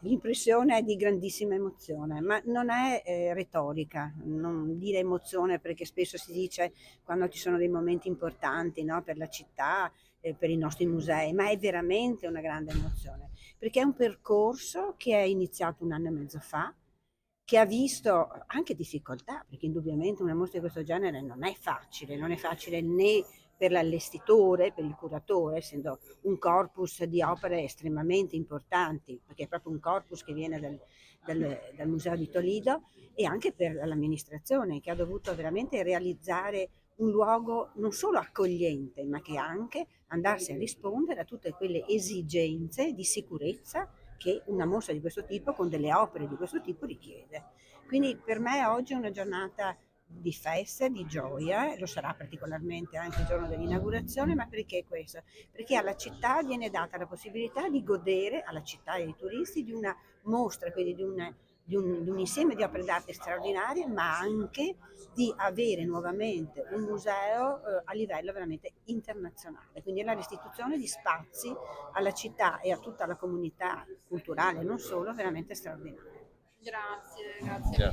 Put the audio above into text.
L'impressione è di grandissima emozione, ma non è retorica, non dire emozione perché spesso si dice quando ci sono dei momenti importanti, no, per la città, per i nostri musei, ma è veramente una grande emozione, perché è un percorso che è iniziato 1 anno e mezzo fa, che ha visto anche difficoltà, perché indubbiamente una mostra di questo genere non è facile né per l'allestitore, per il curatore, essendo un corpus di opere estremamente importanti, perché è proprio un corpus che viene dal Museo di Toledo, e anche per l'amministrazione che ha dovuto veramente realizzare un luogo non solo accogliente, ma che anche andarsi a rispondere a tutte quelle esigenze di sicurezza che una mostra di questo tipo, con delle opere di questo tipo, richiede. Quindi per me oggi è una giornata di festa, di gioia, lo sarà particolarmente anche il giorno dell'inaugurazione, ma perché questo? Perché alla città viene data la possibilità di godere, alla città e ai turisti, di una mostra, quindi di un insieme di opere d'arte straordinarie, ma anche di avere nuovamente un museo a livello veramente internazionale, quindi è la restituzione di spazi alla città e a tutta la comunità culturale, non solo, veramente straordinaria. Grazie, grazie Chiaro.